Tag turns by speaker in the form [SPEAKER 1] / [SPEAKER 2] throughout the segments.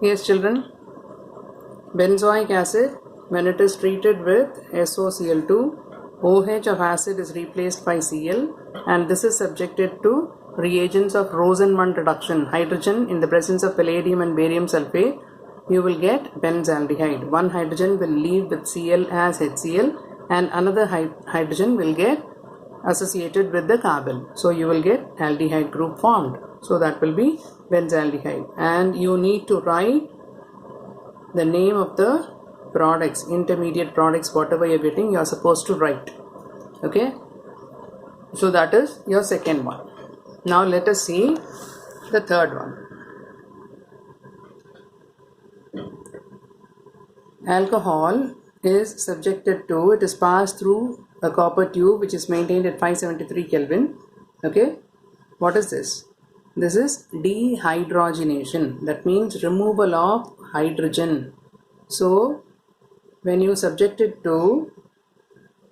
[SPEAKER 1] Yes, children. Benzoic acid, when it is treated with SOCl2, OH of acid is replaced by Cl, and this is subjected to reagents of Rosenmund reduction. Hydrogen in the presence of palladium and barium sulfate, you will get benzaldehyde. One hydrogen will leave with Cl as HCl, and another hydrogen will get associated with the carbon. So you will get aldehyde group formed. So that will be benzaldehyde. And you need to write the name of the products, intermediate products, whatever you're getting, you're supposed to write. Okay, so that is your second one. Now let us see the third one. Alcohol is subjected to, it is passed through a copper tube which is maintained at 573 Kelvin. Okay, what is this? This is dehydrogenation, that means removal of hydrogen. So when you subject it to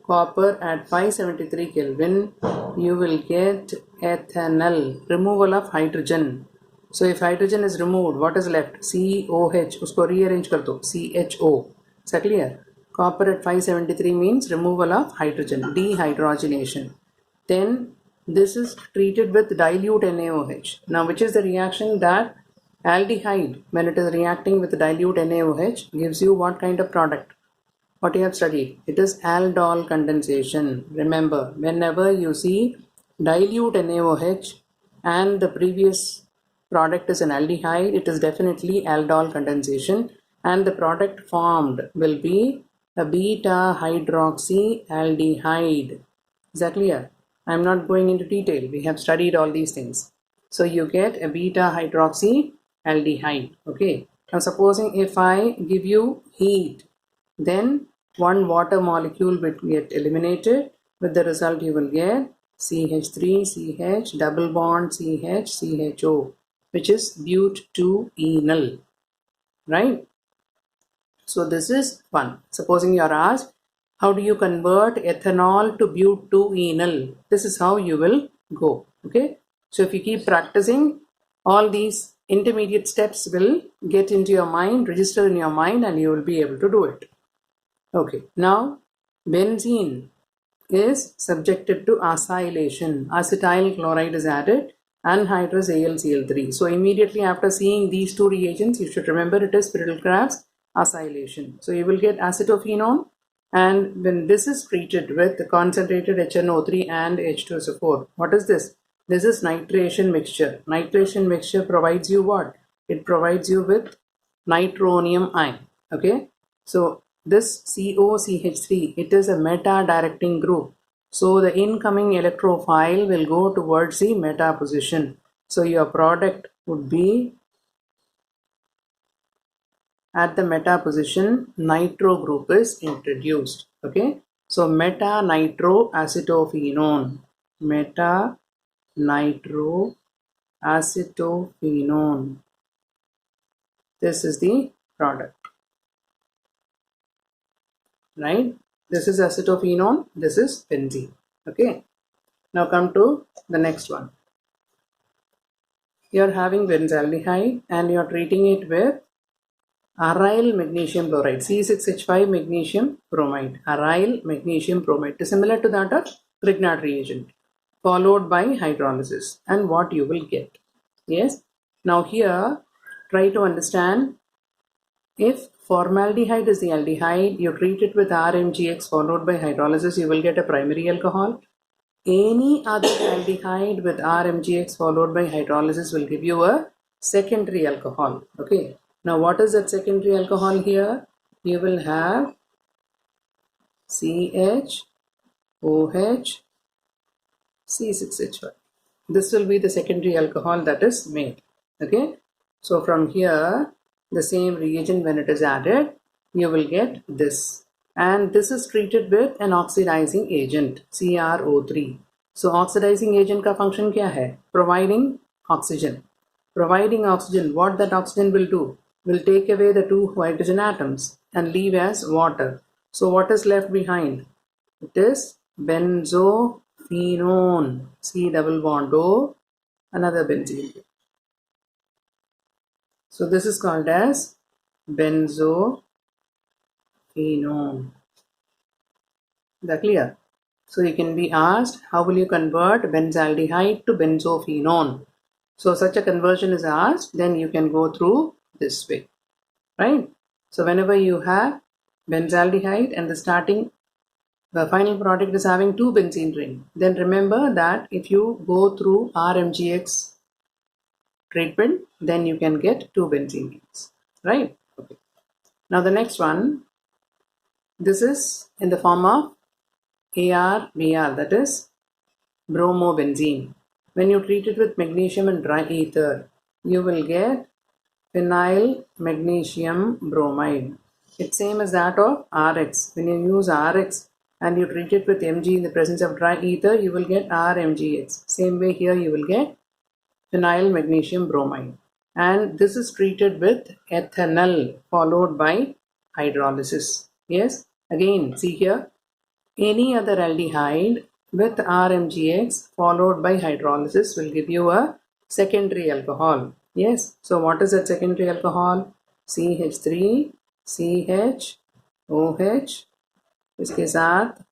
[SPEAKER 1] copper at 573 Kelvin, you will get ethanol, removal of hydrogen. So if hydrogen is removed, what is left? COH, usko rearrange kar do, CHO. Is that clear? Copper at 573 means removal of hydrogen, dehydrogenation. Then this is treated with dilute NaOH. Now which is the reaction that aldehyde, when it is reacting with dilute NaOH, gives you what kind of product? What you have studied? It is aldol condensation. Remember, whenever you see dilute NaOH and the previous product is an aldehyde, it is definitely aldol condensation, and the product formed will be a beta hydroxyaldehyde. Is that clear? I'm not going into detail. We have studied all these things. So you get a beta hydroxyaldehyde. Okay. Now supposing if I give you heat, then one water molecule will get eliminated. With the result you will get CH3CH double bond CH which is but2enol, right? So this is one. Supposing you are asked, how do you convert ethanol to but2enol? This is how you will go. Okay. So if you keep practicing, all these intermediate steps will get into your mind, register in your mind, and you will be able to do it. Okay. Now benzene is subjected to acylation. Acetyl chloride is added, anhydrous AlCl3. So immediately after seeing these two reagents, you should remember it is Friedel-Crafts acylation. So you will get acetophenone, and when this is treated with the concentrated HNO3 and H2SO4, what is this? This is nitration mixture. Nitration mixture provides you what? It provides you with nitronium ion. Okay, so this COCH3, it is a meta-directing group. So the incoming electrophile will go towards the meta position. So your product would be at the meta position, nitro group is introduced. Okay, so meta nitro acetophenone, meta nitro acetophenone. This is the product, right? This is acetophenone, this is benzene. Okay, now come to the next one. You are having benzaldehyde and you are treating it with aryl magnesium chloride, C6H5 magnesium bromide, aryl magnesium bromide. It is similar to that of Grignard reagent, followed by hydrolysis, and what you will get. Yes, now here try to understand, if formaldehyde is the aldehyde, you treat it with RMGX followed by hydrolysis, you will get a primary alcohol. Any other aldehyde with RMGX followed by hydrolysis will give you a secondary alcohol. Okay. Now what is that secondary alcohol here? You will have CHOH C6H5. This will be the secondary alcohol that is made. Okay. So from here, the same reagent, when it is added, you will get this. And this is treated with an oxidizing agent, CrO3. So oxidizing agent का function क्या है? Providing oxygen. Providing oxygen, what that oxygen will do? Will take away the two hydrogen atoms and leave as water. So what is left behind? It is benzophenone, C double bond O, another benzene. So this is called as benzophenone. Is that clear? So you can be asked, how will you convert benzaldehyde to benzophenone? So such a conversion is asked, then you can go through this way, right? So whenever you have benzaldehyde and the final product is having two benzene ring, then remember that if you go through RMGX treatment, then you can get two benzene rings, right? Okay. Now the next one, this is in the form of ARBR, that is bromobenzene. When you treat it with magnesium and dry ether, you will get phenyl magnesium bromide. It's same as that of RX. When you use RX and you treat it with Mg in the presence of dry ether, you will get RMGX. Same way here you will get phenyl magnesium bromide. And this is treated with ethanol followed by hydrolysis. Yes, again see here, any other aldehyde with RMGX followed by hydrolysis will give you a secondary alcohol. Yes, so what is that secondary alcohol? CH3, CH, OH, इसके साथ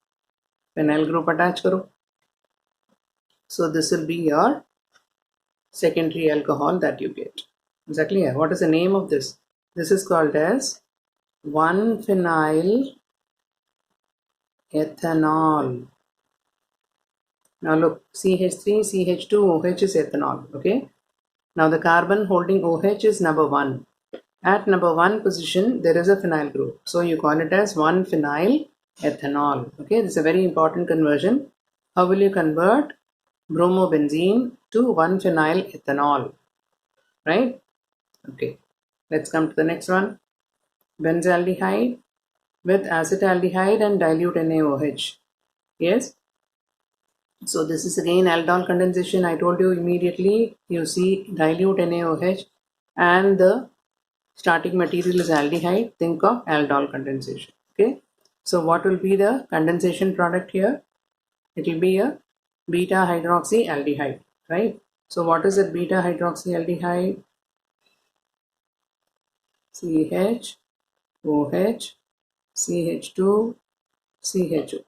[SPEAKER 1] phenyl group attach करो. So this will be your secondary alcohol that you get. Is that clear? What is the name of this? This is called as 1-phenyl ethanol. Now look, CH3, CH2, OH is ethanol. Okay. Now the carbon holding OH is number 1. At number 1 position, there is a phenyl group. So you call it as 1-phenyl ethanol. Okay. This is a very important conversion. How will you convert bromobenzene to 1-phenyl ethanol? Right? Okay. Let's come to the next one. Benzaldehyde with acetaldehyde and dilute NaOH. Yes. So this is again aldol condensation. I told you immediately you see dilute NaOH and the starting material is aldehyde. Think of aldol condensation. Okay. So what will be the condensation product here? It will be a beta hydroxyaldehyde, right? So what is that beta hydroxyaldehyde? CH, OH, CH2, CHO.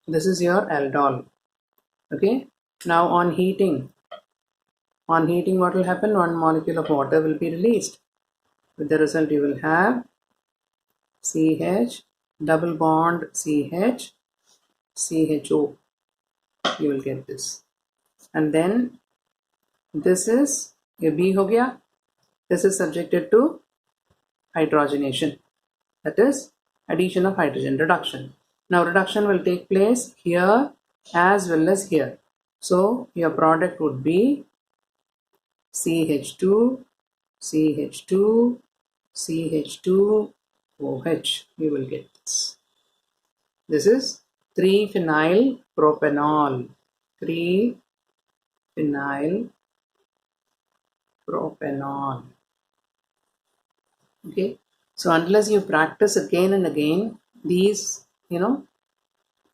[SPEAKER 1] This is your aldol. Okay. Now on heating what will happen? One molecule of water will be released. With the result you will have CH, double bond CH, CHO. You will get this. And then this is a B ho gaya. This is subjected to hydrogenation. That is addition of hydrogen, reduction. Now reduction will take place here as well as here. So your product would be CH2, CH2, CH2, OH. You will get this. This is 3-phenyl propanol. 3-phenyl propanol. Okay. So unless you practice again and again, these,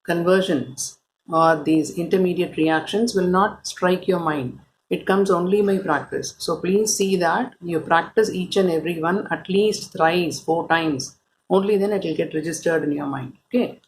[SPEAKER 1] conversions or these intermediate reactions will not strike your mind. It comes only by practice. So please see that you practice each and every one at least thrice, 4 times. Only then it will get registered in your mind. Okay.